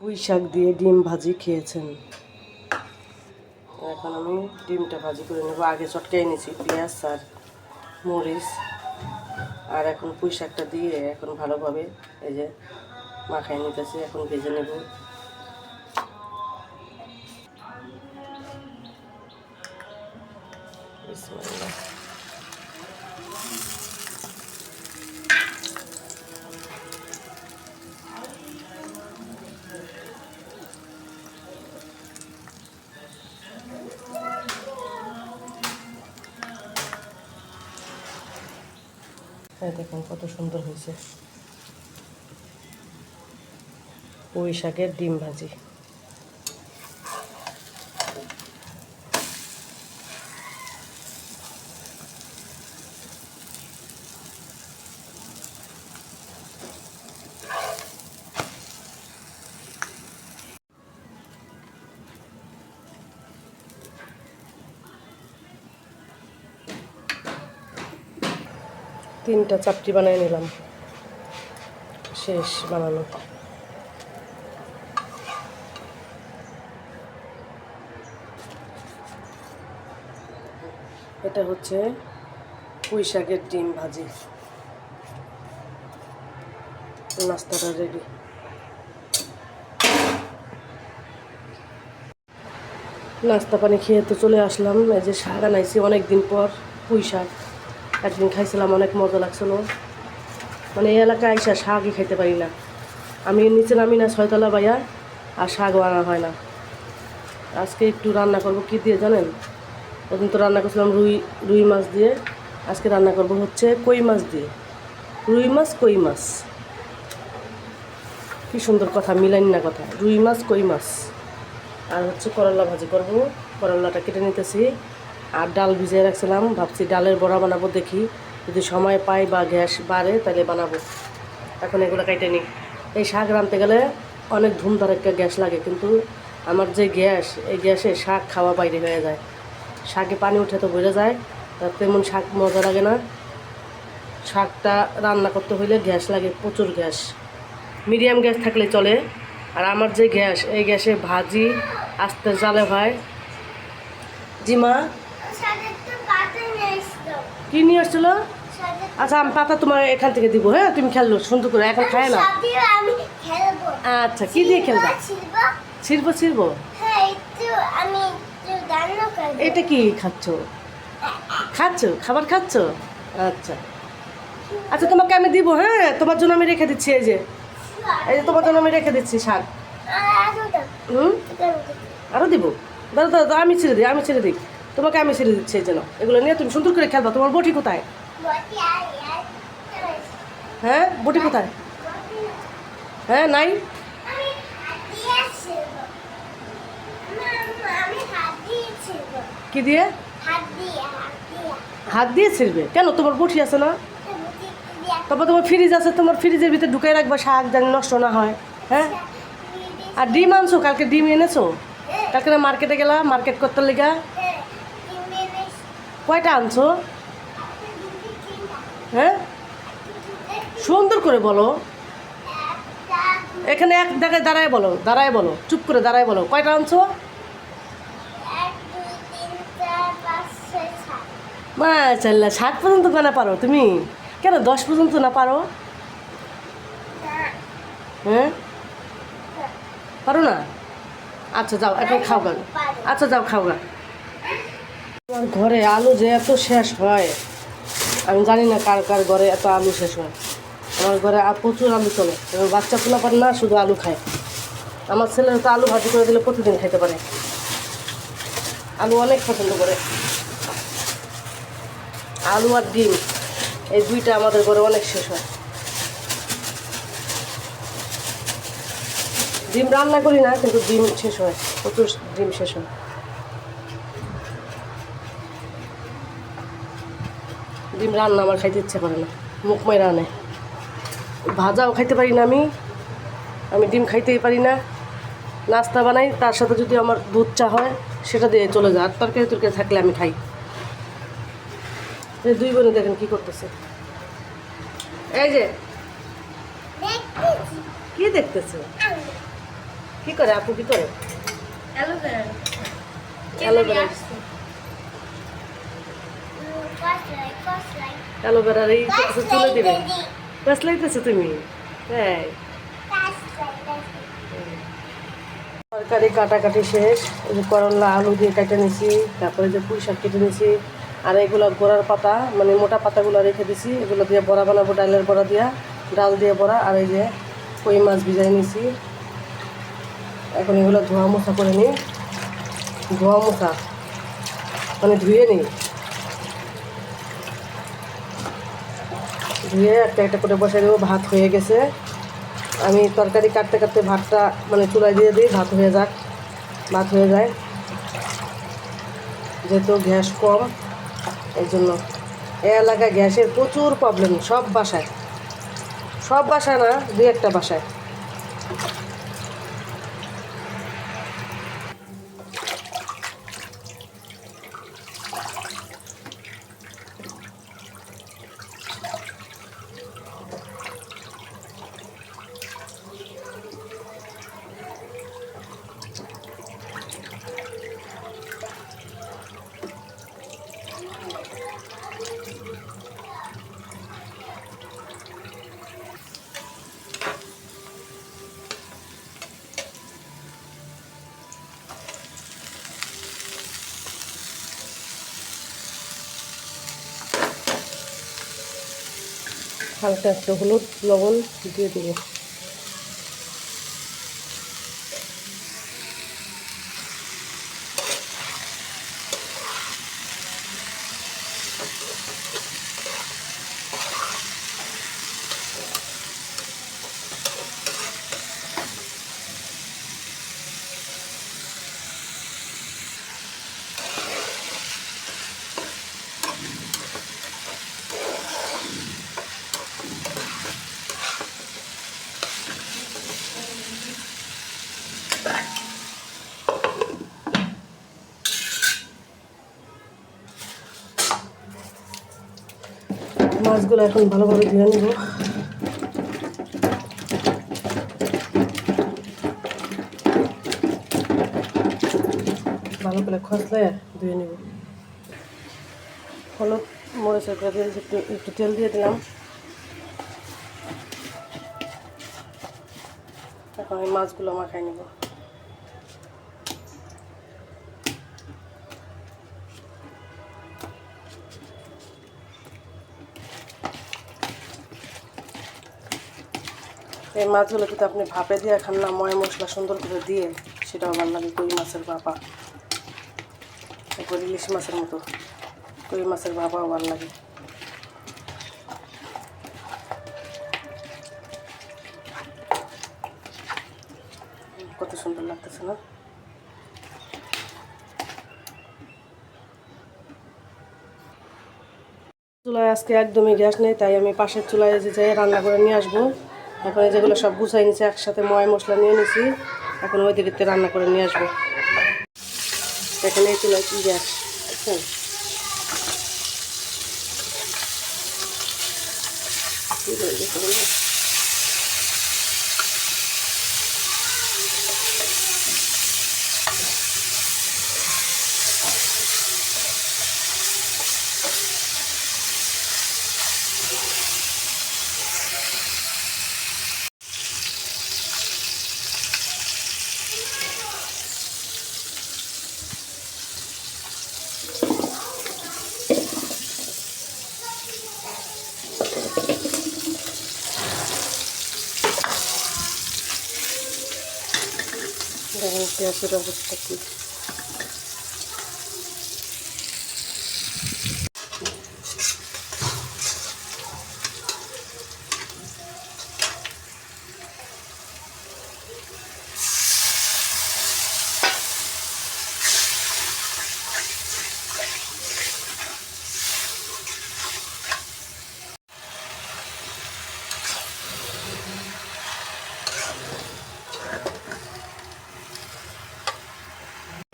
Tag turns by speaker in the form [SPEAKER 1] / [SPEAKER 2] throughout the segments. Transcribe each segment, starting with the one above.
[SPEAKER 1] পুঁই শাক দিয়ে ডিম ভাজি খেয়েছেন। এখন আমি ডিমটা ভাজি করে নেব। আগে চটকাই নিয়েছি পেঁয়াজ আর মরিচ, আর এখন পুঁই শাকটা দিয়ে এখন ভালোভাবে এই যে মাখাই নিতেছি। এখন ভেজে নেব। বিসমিল্লাহ। দেখুন কত সুন্দর হয়েছে পুঁই শাকের ডিম ভাজি। 3টা চাপটি বানিয়ে নিলাম, শেষ বানানো। এটা হচ্ছে পুঁই শাকের ডিম ভাজি। নাস্তাটা রেডি। নাস্তা পানি খেয়ে তো চলে আসলাম। এই যে শাক আনাইছি অনেক দিন পর, পুঁই শাক। একদিন খাইছিলাম, অনেক মজা লাগছিল। মানে এই এলাকায় আইসা শাকই খাইতে পারি না। আমি নিচে নামি না 6তলা বাইয়া, আর শাকও আনা হয় না। আজকে একটু রান্না করব কি দিয়ে জানেন? ওদিন তো রান্না করছিলাম রুই মাছ দিয়ে। আজকে রান্না করব হচ্ছে কই মাছ দিয়ে। রুই মাছ কই মাছ, কি সুন্দর কথা, মিলাইন না কথা। রুই মাছ কই মাছ। আর হচ্ছে করলা ভাজি করব। করলাটা কেটে নিতেছি। আর ডাল ভিজিয়ে রাখছিলাম, ভাবছি ডালের বড়া বানাবো। দেখি যদি সময় পাই বা গ্যাস বাড়ে তাহলে বানাবো। এখন এগুলো কেটে নিই। এই শাক রাঁধতে গেলে অনেক ধুমধার একটা গ্যাস লাগে, কিন্তু আমার যে গ্যাস, এই গ্যাসে শাক খাওয়া বাইরে হয়ে যায়। শাকে পানি উঠে তো বেড়ে যায়, তেমন শাক মজা লাগে না। শাকটা রান্না করতে হইলে গ্যাস লাগে, প্রচুর গ্যাস। মিডিয়াম গ্যাস থাকলে চলে। আর আমার যে গ্যাস, এই গ্যাসে ভাজি আস্তে জালে হয়। জি মা, কি নিয়ে আসছিল? আচ্ছা, আমি পাতা তোমার এখান থেকে দিব। হ্যাঁ, তুমি খেললো সুন্দর করে, এখন খায় না। আচ্ছা, কি দিয়ে খেলবা? ছিড়বো। এটা কি খাচ্ছ? খাবার খাচ্ছ? আচ্ছা আচ্ছা, তোমাকে আমি দিব। হ্যাঁ, তোমার জন্য আমি রেখে দিচ্ছি। এই যে তোমার জন্য আমি রেখে দিচ্ছি শাক। আরও দিব? দাদা আমি ছেড়ে দিই তোমাকে। আমি ছেড়ে দিচ্ছি এই জন্য। এগুলো নিয়ে তুমি সুন্দর করে খেলবা। তোমার বটি কোথায়? হ্যাঁ, বটি কোথায়? হ্যাঁ, নাই। কি দিয়ে? হাত দিয়ে ছিড়বে কেন? তোমার বটি আছে না? তারপর তোমার ফ্রিজ আছে, তোমার ফ্রিজের ভিতরে ঢুকাই রাখবা শাক, যেন নষ্ট না হয়। হ্যাঁ, আর ডিম আনছো? কালকে ডিম এনেছো? কালকে না মার্কেটে গেলা মার্কেট করতে লেগা? কয়টা আনছো? হ্যাঁ, সুন্দর করে বলো। এখানে এক জায়গায় দাঁড়ায় বলো, চুপ করে দাঁড়ায় বলো। কয়টা আনছো? মাশাআল্লাহ, 7 পর্যন্ত গানা পারো তুমি? কেন 10 পর্যন্ত না পারো? হ্যাঁ, পারো না? আচ্ছা যাও, এখন খাও গা। আচ্ছা যাও, খাও গা। আমার ঘরে আলু যে এত শেষ হয়, আমি জানি না কার কার ঘরে এত আলু শেষ হয়। আমার ঘরে প্রচুর আলু চলে। এবং বাচ্চা পোলা পারে না, শুধু আলু খায়। আমার ছেলের তো আলু ভাজি করে দিলে প্রতিদিন খাইতে পারে। আলু অনেক পছন্দ করে। আলু আর ডিম, এই দুইটা আমাদের ঘরে অনেক শেষ হয়। ডিম রান্না করি না, কিন্তু ডিম শেষ হয়, প্রচুর ডিম শেষ হয়। ডিম রান্না আমার খাইতে ইচ্ছে করে না, মুখ মাইরা আনে। ভাজাও খাইতে পারি না আমি ডিম খাইতেই পারি না। নাস্তা বানাই, তার সাথে যদি আমার দুধ চা হয় সেটা দিয়ে চলে যায়। আর তরকারি থাকলে আমি খাই। এই দুই বোনে দেখেন কি করতেছে। এই যে কি দেখতেছে? কি করে আপু, কি করে?
[SPEAKER 2] অ্যালোভেরা।
[SPEAKER 1] অ্যালোভেরা, অ্যালোভেরার এই কিছু তুলে দিবে। গাছ লাইতেছো তুমি? হ্যাঁ। তরকারি কাটাকাটি শেষ। এই যে করলা আলু দিয়ে কেটে নিছি, তারপরে যে পুঁই শাক কেটে নিছি, আর এগুলো গোড়ার পাতা মানে মোটা পাতাগুলো রেখে দিছি, এগুলো দিয়ে বড়া বানাবো, ডালের বড়া দিয়া, ডাল দিয়ে বড়া। আর এই যে কই মাছ ভিজাই নিছি, এখন এগুলো ধোয়া মোছা করে নিই। ধোয়া মোছা মানে ধুয়ে নিই, ধুয়ে একটা একটা করে বসাই দেবো। ভাত হয়ে গেছে, আমি তরকারি কাটতে কাটতে ভাতটা মানে চুলায় দিয়ে দিই, ভাত হয়ে যাক। ভাত হয়ে যায়, যেহেতু গ্যাস কম এই জন্য। এ এলাকায় গ্যাসের প্রচুর প্রবলেম, সব বাসায়, সব বাসায় না, দুই একটা বাসায়। হালকা একটু হলুদ লবণ দিয়ে দেবো। মাছগুলো এখন ভালোভাবে ধুয়ে নেব। ভালো করে খসলে ধুয়ে নেব। হলুদ মরিচের গুঁড়া দিয়ে একটু একটু তেল দিয়ে দিলাম। এখন এই মাছগুলো মাখাই নেব। এই মাছগুলো কিন্তু আপনি ভাপে দিয়ে খান না, ময় মশলা সুন্দর করে দিয়ে, সেটাও ভালো লাগে। কই মাছের ভাপা, তারপর ইলিশ মাছের মতো কই মাছের ভাপাও ভালো লাগে। কত সুন্দর লাগতেছে না? চুলায় আজকে একদমই গ্যাস নেই, তাই আমি পাশের চুলায় যে যাই রান্না করে নিয়ে আসবো। এখন যেগুলো সব গুছাই নিয়েছি, একসাথে ময় মশলা নিয়ে নিছি, এখন ওই দিকে রান্না করে নিয়ে আসবো। এখানে এই চুলায় কি গ্যাস, বুঝছেন? দেখেন পেঁয়াজের অবস্থা কি।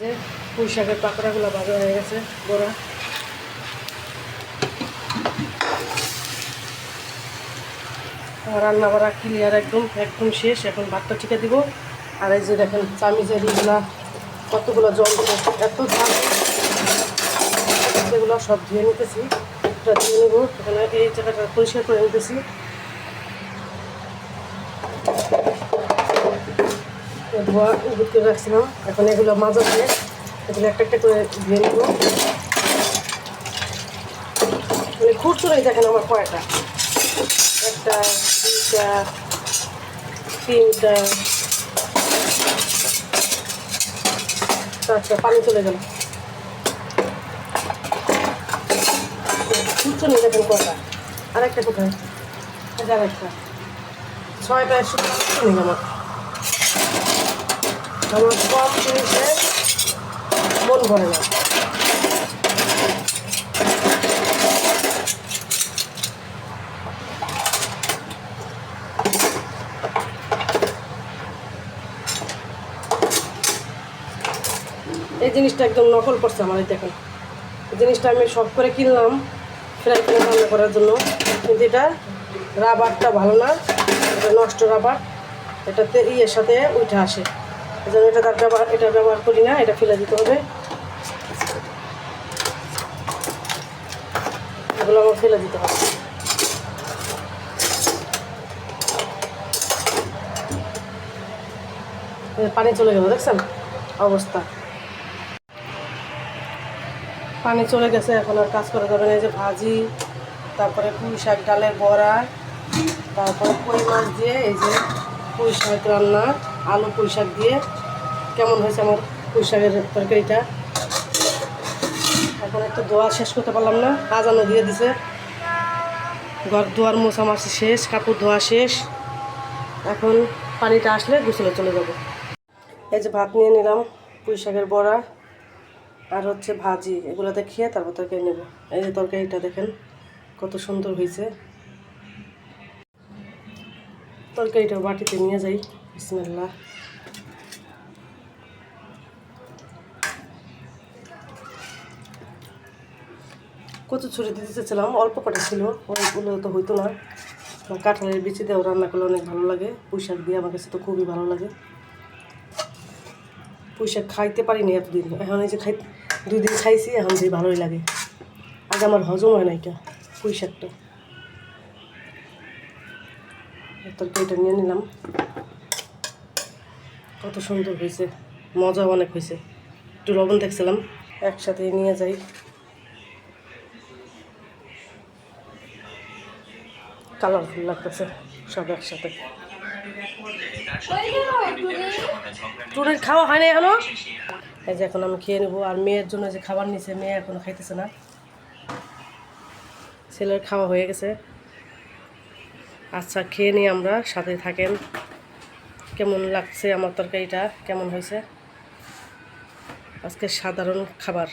[SPEAKER 1] যে পুঁই শাকের পাকড়াগুলো ভাজা হয়ে গেছে বড়া। রান্না বাড়া ক্লিয়ার, একদম একদম শেষ। এখন ভাতটা ঠিকা দিব, আর এই যে দেখেন চামিচের এগুলা কতগুলো জল দিলে এত ঝাল, এগুলো সব ধুয়ে নিতেছি। এটা ধুয়ে নেবো, এখানে এই জায়গাটা পরিষ্কার করে নিতেছি। ধোয়া উগুত করে রাখছিলাম, এখন এগুলো মাজা দিয়ে এগুলো একটা একটা করে ধুয়ে নেবো। মানে খুচরোই দেখেন আমার কয়টা, 1টা 2টা 3টা 4টা, পানি চলে গেল। খুচরো নেই দেখেন কয়টা, আরেকটা কোথায়, আরেকটা 6টা শুধু নেই আমার। আমার কম জিনিসে মন ভরে না। এই জিনিসটা একদম নকল করছে আমার, এই দেখেন এই জিনিসটা আমি শখ করে কিনলাম ফ্রাই প্যানে রান্না করার জন্য, কিন্তু এটা রাবারটা ভালো না, এটা নষ্ট রাবার, এটাতে ইয়ের সাথে উঠে আসে, এই জন্য এটা এটা ব্যবহার করি না, এটা ফেলে দিতে হবে। এগুলো আমার ফেলে দিতে হবে। পানি চলে গেল, দেখছেন অবস্থা, পানি চলে গেছে, এখন আর কাজ করা যাবে না। এই যে ভাজি, তারপরে পুঁই শাক ডালের বড়া, তারপরে কই মাছ দিয়ে এই যে পুঁই শাক রান্না, আলু পুঁই শাক দিয়ে। কেমন হয়েছে আমার পুঁই শাকের তরকারিটা? এখন একটু ধোয়া শেষ করতে পারলাম না, আজানও দিয়ে দিছে। ঘর ধোয়ার মোছামাছি শেষ, কাপড় ধোয়া শেষ, এখন পানিটা আসলে গোসলে চলে যাব। এই যে ভাত নিয়ে নিলাম, পুঁই শাকের বড়া আর হচ্ছে ভাজি, এগুলো দেখিয়ে তারপর তরকারি নেব। এই যে তরকারিটা দেখেন কত সুন্দর হয়েছে। তরকারিটা বাটিতে নিয়ে যাই, বিসমিল্লাহ। কচু ছুরি দিতে চেয়েছিলাম, অল্প কটা ছিল, ওইগুলো তো হইতো না। কাঁঠালের বিচি দিয়েও রান্না করলে অনেক ভালো লাগে, পুঁই শাক দিয়ে আমার কাছে তো খুবই ভালো লাগে। পুঁই শাক খাইতে পারিনি এতদিন, এখন এই যে 2 দিন খাইছি, এখন যে ভালোই লাগে। আগে আমার হজম হয় না এটা পুঁই শাকটা। তরকারিটা নিয়ে নিলাম, কত সুন্দর হয়েছে, মজা অনেক হয়েছে। একটু লবণ দেখছিলাম, একসাথে নিয়ে যাই। কালারফুল লাগতেছে সব একসাথে। টুরির খাওয়া হয় না এখনো, এই যে এখন আমি খেয়ে নেবো। আর মেয়ের জন্য যে খাবার নিছে, মেয়ে এখনো খাইতেছে না, ছেলের খাওয়া হয়ে গেছে। আচ্ছা খেয়ে নিই আমরা, সাথে থাকেন। কেমন লাগছে আমার তরকারিটা, কেমন হয়েছে? আজকে সাধারণ খাবার।